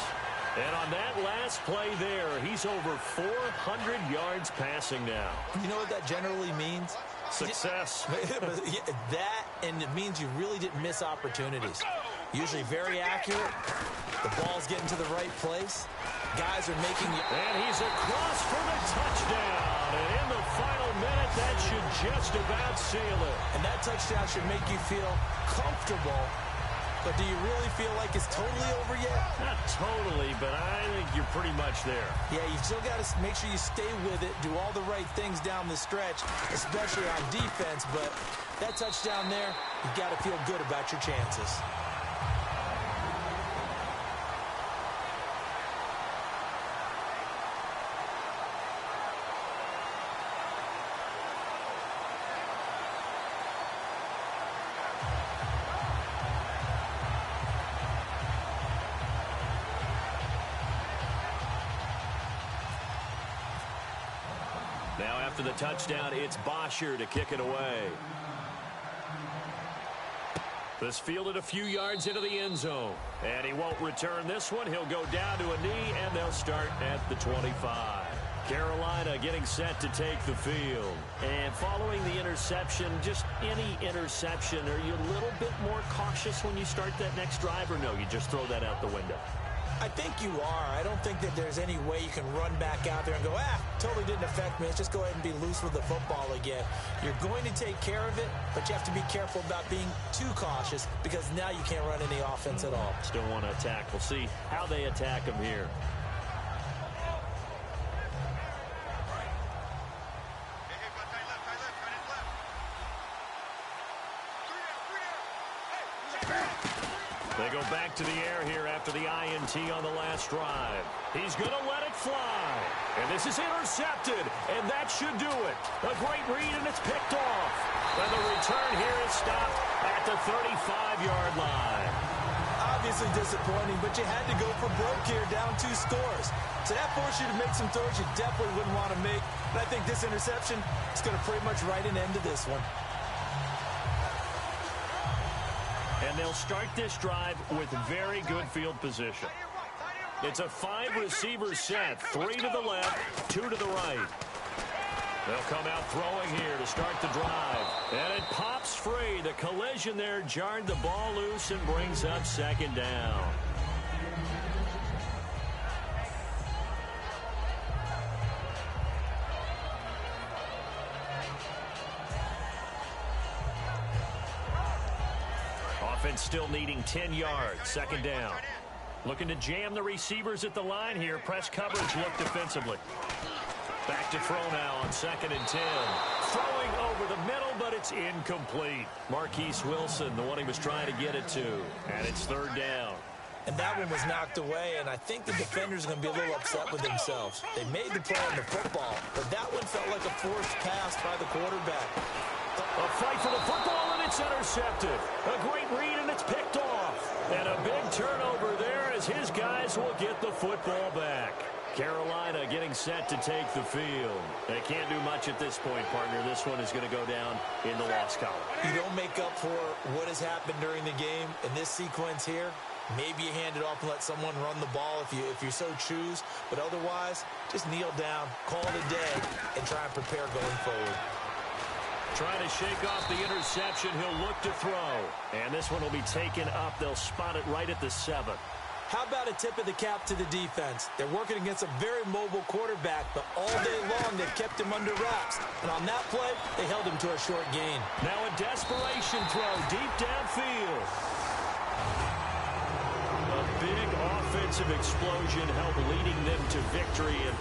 Speaker 2: And on that last play there, he's over 400 yards passing now.
Speaker 3: You know what that generally means?
Speaker 2: Success.
Speaker 3: That, and it means you really didn't miss opportunities. Usually very accurate. The ball's getting to the right place. Guys are making you.
Speaker 2: And he's across for the touchdown. And in the final minute, that should just about seal it.
Speaker 3: And that touchdown should make you feel comfortable. But do you really feel like it's totally over yet?
Speaker 2: Not totally, but I think you're pretty much there.
Speaker 3: Yeah, you still got to make sure you stay with it, do all the right things down the stretch, especially on defense. But that touchdown there, you've got to feel good about your chances.
Speaker 2: Now after the touchdown, it's Bosher to kick it away. This fielded a few yards into the end zone. And he won't return this one. He'll go down to a knee, and they'll start at the 25. Carolina getting set to take the field. And following the interception, just any interception, are you a little bit more cautious when you start that next drive, or no, you just throw that out the window?
Speaker 3: I think you are. I don't think that there's any way you can run back out there and go, totally didn't affect me. Let's just go ahead and be loose with the football again. You're going to take care of it, but you have to be careful about being too cautious because now you can't run any offense at all.
Speaker 2: Still want to attack. We'll see how they attack him here. They go back to the air here after the INT on the last drive. He's going to let it fly. And this is intercepted, and that should do it. A great read, and it's picked off. And the return here is stopped at the 35-yard line.
Speaker 3: Obviously disappointing, but you had to go for broke here, down 2 scores. So that forced you to make some throws you definitely wouldn't want to make. But I think this interception is going to pretty much write an end to this one.
Speaker 2: And they'll start this drive with very good field position. It's a 5-receiver set, 3 to the left, 2 to the right. They'll come out throwing here to start the drive. And it pops free. The collision there jarred the ball loose and brings up 2nd down. Offense still needing 10 yards. 2nd down. Looking to jam the receivers at the line here. Press coverage look defensively. Back to throw now on 2nd and 10. Throwing over the middle, but it's incomplete. Marquise Wilson, the one he was trying to get it to. And it's 3rd down.
Speaker 3: And that one was knocked away, and I think the defenders are going to be a little upset with themselves. They made the play on the football, but that one felt like a forced pass by the quarterback.
Speaker 2: A fight for the football, and it's intercepted. A great read, and it's picked off. And a big turnover there as his guys will get the football back. Carolina getting set to take the field. They can't do much at this point, partner. This one is going to go down in the loss column.
Speaker 3: You don't make up for what has happened during the game in this sequence here. Maybe you hand it off and let someone run the ball if you so choose. But otherwise, just kneel down, call it a day, and try and prepare going forward.
Speaker 2: Trying to shake off the interception. He'll look to throw. And this one will be taken up. They'll spot it right at the 7.
Speaker 3: How about a tip of the cap to the defense? They're working against a very mobile quarterback, but all day long they've kept him under wraps. And on that play, they held him to a short gain.
Speaker 2: Now a desperation throw deep downfield. A big offensive explosion helped leading them to victory. And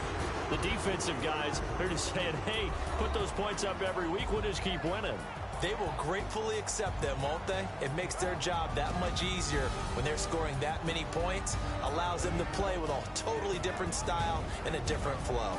Speaker 2: the defensive guys, they're just saying, hey, put those points up every week. We'll just keep winning.
Speaker 3: They will gratefully accept them, won't they? It makes their job that much easier when they're scoring that many points. Allows them to play with a totally different style and a different flow.